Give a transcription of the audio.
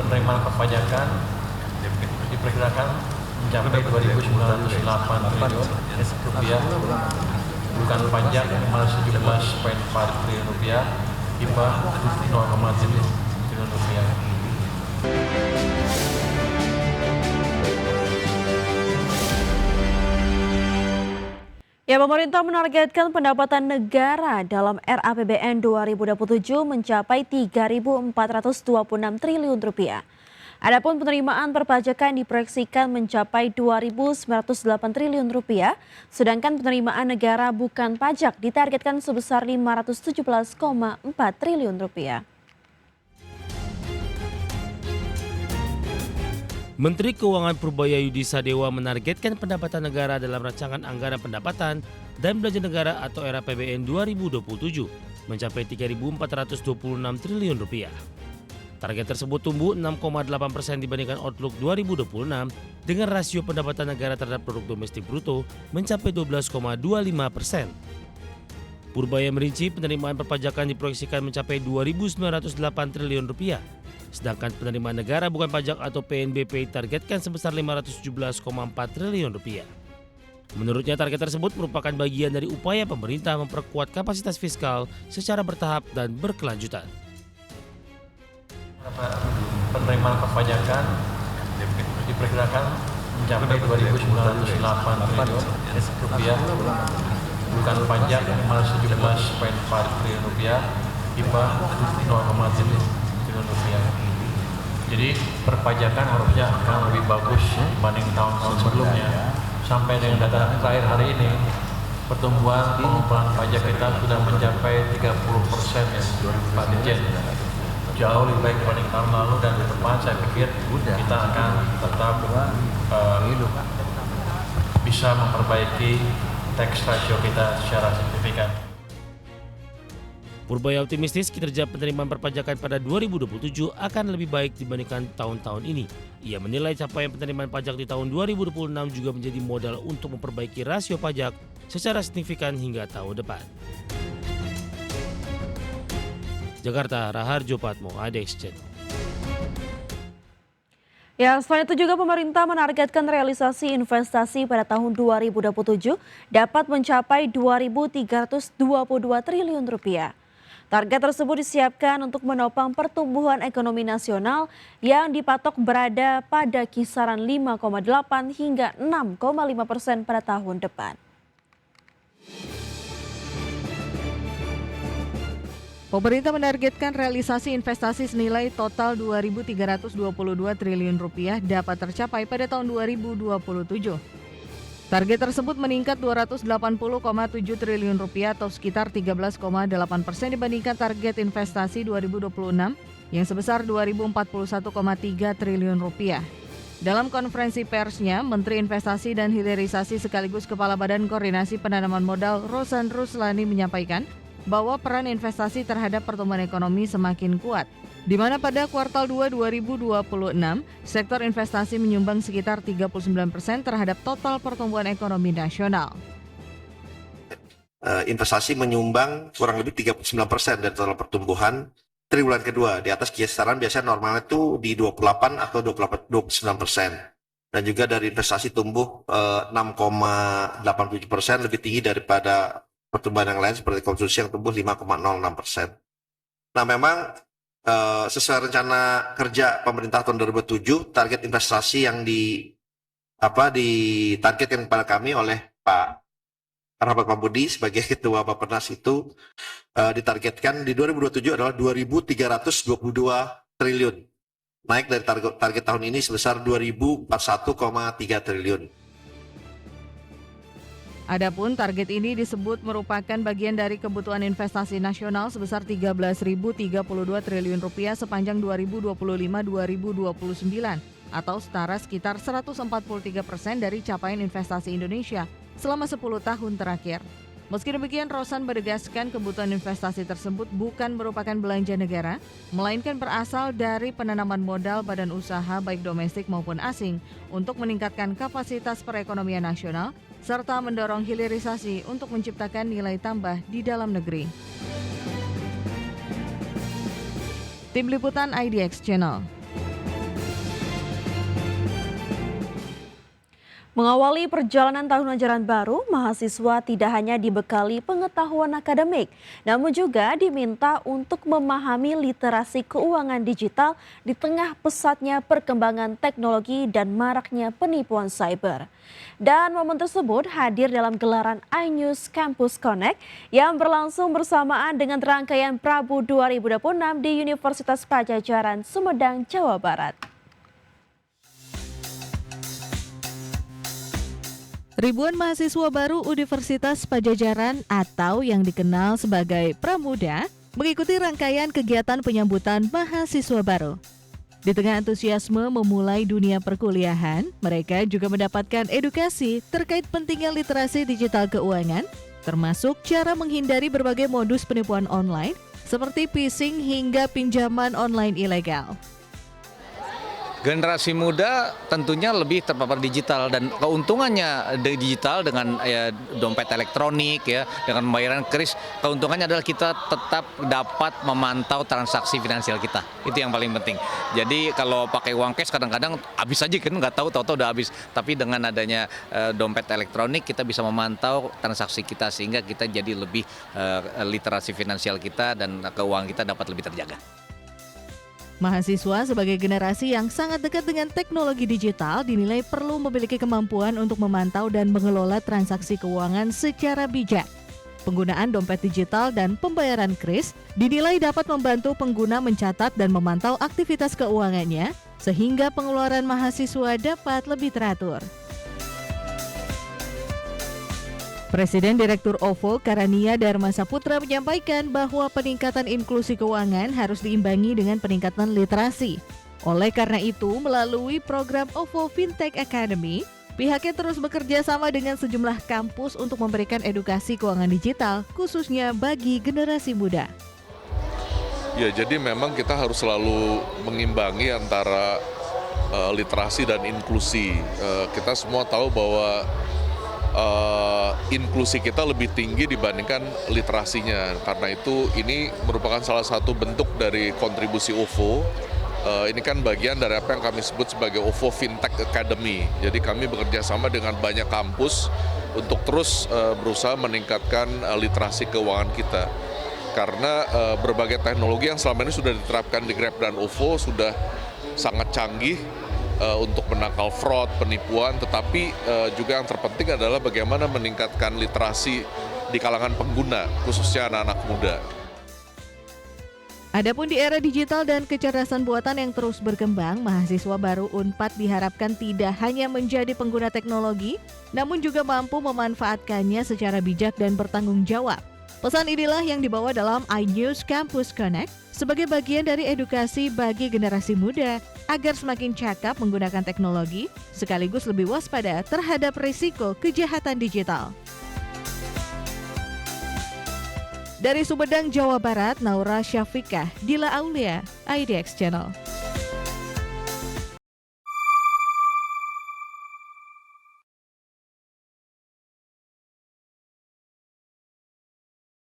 penerimaan perpajakan diperkirakan mencapai 2.908 triliun rupiah, bukan pajak 17,4 triliun rupiah, hibah 0,7 triliun rupiah. Ya, pemerintah menargetkan pendapatan negara dalam RAPBN 2027 mencapai 3.426 triliun rupiah. Adapun penerimaan perpajakan diproyeksikan mencapai 2.908 triliun rupiah, sedangkan penerimaan negara bukan pajak ditargetkan sebesar 517,4 triliun rupiah. Menteri Keuangan Purbayayudi Sadewa menargetkan pendapatan negara dalam rancangan anggaran pendapatan dan belanja negara atau RAPBN 2027 mencapai 3.426 triliun rupiah. Target tersebut tumbuh 6,8% dibandingkan Outlook 2026 dengan rasio pendapatan negara terhadap produk domestik bruto mencapai 12,25%. Purbaya merinci penerimaan perpajakan diproyeksikan mencapai 2.908 triliun rupiah. Sedangkan penerimaan negara bukan pajak atau PNBP targetkan sebesar 517,4 triliun rupiah. Menurutnya target tersebut merupakan bagian dari upaya pemerintah memperkuat kapasitas fiskal secara bertahap dan berkelanjutan. Penerimaan perpajakan diperkirakan mencapai 2.908 triliun rupiah, bukan pajak 17,4 triliun rupiah, hibah 0,7 triliun rupiah. Jadi perpajakan harusnya akan lebih bagus dibanding tahun-tahun sebelumnya. Sampai dengan data terakhir hari ini, pertumbuhan pengumpulan pajak kita sudah mencapai 30% ya, Pak Dirjen. Jauh lebih baik dibanding tahun lalu, dan ke depan saya pikir kita akan tetap bisa memperbaiki tax ratio kita secara signifikan. Purbaya optimistis kinerja penerimaan perpajakan pada 2027 akan lebih baik dibandingkan tahun-tahun ini. Ia menilai capaian penerimaan pajak di tahun 2026 juga menjadi modal untuk memperbaiki rasio pajak secara signifikan hingga tahun depan. Jakarta, Raharjo Patmo, ADX Channel. Ya, selain itu juga pemerintah menargetkan realisasi investasi pada tahun 2027 dapat mencapai 2.322 triliun rupiah. Target tersebut disiapkan untuk menopang pertumbuhan ekonomi nasional yang dipatok berada pada kisaran 5,8 hingga 6,5% pada tahun depan. Pemerintah menargetkan realisasi investasi senilai total 2.322 triliun rupiah dapat tercapai pada tahun 2027. Target tersebut meningkat 280,7 triliun rupiah atau sekitar 13,8% dibandingkan target investasi 2026 yang sebesar 2.041,3 triliun rupiah. Dalam konferensi persnya, Menteri Investasi dan Hilirisasi sekaligus Kepala Badan Koordinasi Penanaman Modal Rosan Ruslani menyampaikan bahwa peran investasi terhadap pertumbuhan ekonomi semakin kuat, di mana pada kuartal 2 2026, sektor investasi menyumbang sekitar 39% terhadap total pertumbuhan ekonomi nasional. Investasi menyumbang kurang lebih 39% dari total pertumbuhan triwulan kedua, di atas kisaran biasanya normalnya itu di 28 atau 29%. Dan juga dari investasi tumbuh 6,87%, lebih tinggi daripada pertumbuhan yang lain seperti konsumsi yang tumbuh 5,06%. Nah, memang sesuai rencana kerja pemerintah tahun 2007, target investasi yang ditargetkan kepada kami oleh Pak Rahmat Pambudi sebagai Ketua Bappenas itu ditargetkan di 2027 adalah 2.322 triliun. Naik dari target tahun ini sebesar 2.041,3 triliun. Adapun target ini disebut merupakan bagian dari kebutuhan investasi nasional sebesar 13.032 triliun rupiah sepanjang 2025-2029 atau setara sekitar 143% dari capaian investasi Indonesia selama 10 tahun terakhir. Meski demikian, Rosan menegaskan kebutuhan investasi tersebut bukan merupakan belanja negara, melainkan berasal dari penanaman modal badan usaha baik domestik maupun asing untuk meningkatkan kapasitas perekonomian nasional serta mendorong hilirisasi untuk menciptakan nilai tambah di dalam negeri. Tim Liputan IDX Channel. Mengawali perjalanan tahun ajaran baru, mahasiswa tidak hanya dibekali pengetahuan akademik, namun juga diminta untuk memahami literasi keuangan digital di tengah pesatnya perkembangan teknologi dan maraknya penipuan cyber. Dan momen tersebut hadir dalam gelaran iNews Campus Connect yang berlangsung bersamaan dengan rangkaian Prabu 2026 di Universitas Padjadjaran, Sumedang, Jawa Barat. Ribuan mahasiswa baru Universitas Padjadjaran atau yang dikenal sebagai Pramuda mengikuti rangkaian kegiatan penyambutan mahasiswa baru. Di tengah antusiasme memulai dunia perkuliahan, mereka juga mendapatkan edukasi terkait pentingnya literasi digital keuangan, termasuk cara menghindari berbagai modus penipuan online seperti phishing hingga pinjaman online ilegal. Generasi muda tentunya lebih terpapar digital dan keuntungannya digital dengan dompet elektronik ya, dengan pembayaran kris, keuntungannya adalah kita tetap dapat memantau transaksi finansial kita. Itu yang paling penting. Jadi kalau pakai uang cash kadang-kadang habis aja kan, nggak tahu udah habis. Tapi dengan adanya dompet elektronik kita bisa memantau transaksi kita sehingga kita jadi lebih literasi finansial kita dan keuangan kita dapat lebih terjaga. Mahasiswa sebagai generasi yang sangat dekat dengan teknologi digital dinilai perlu memiliki kemampuan untuk memantau dan mengelola transaksi keuangan secara bijak. Penggunaan dompet digital dan pembayaran kris dinilai dapat membantu pengguna mencatat dan memantau aktivitas keuangannya sehingga pengeluaran mahasiswa dapat lebih teratur. Presiden Direktur OVO Karania Dharma Saputra menyampaikan bahwa peningkatan inklusi keuangan harus diimbangi dengan peningkatan literasi. Oleh karena itu, melalui program OVO Fintech Academy, pihaknya terus bekerja sama dengan sejumlah kampus untuk memberikan edukasi keuangan digital, khususnya bagi generasi muda. Ya, jadi memang kita harus selalu mengimbangi antara literasi dan inklusi. Kita semua tahu bahwa inklusi kita lebih tinggi dibandingkan literasinya. Karena itu ini merupakan salah satu bentuk dari kontribusi OVO. Ini kan bagian dari apa yang kami sebut sebagai OVO Fintech Academy. Jadi kami bekerja sama dengan banyak kampus untuk terus berusaha meningkatkan literasi keuangan kita. Karena berbagai teknologi yang selama ini sudah diterapkan di Grab dan OVO sudah sangat canggih untuk menangkal fraud, penipuan, tetapi juga yang terpenting adalah bagaimana meningkatkan literasi di kalangan pengguna, khususnya anak-anak muda. Adapun di era digital dan kecerdasan buatan yang terus berkembang, mahasiswa baru Unpad diharapkan tidak hanya menjadi pengguna teknologi, namun juga mampu memanfaatkannya secara bijak dan bertanggung jawab. Pesan inilah yang dibawa dalam iNews Campus Connect sebagai bagian dari edukasi bagi generasi muda agar semakin cakap menggunakan teknologi sekaligus lebih waspada terhadap risiko kejahatan digital. Dari Sumedang, Jawa Barat, Naura Syafikah, Dila Aulia, IDX Channel.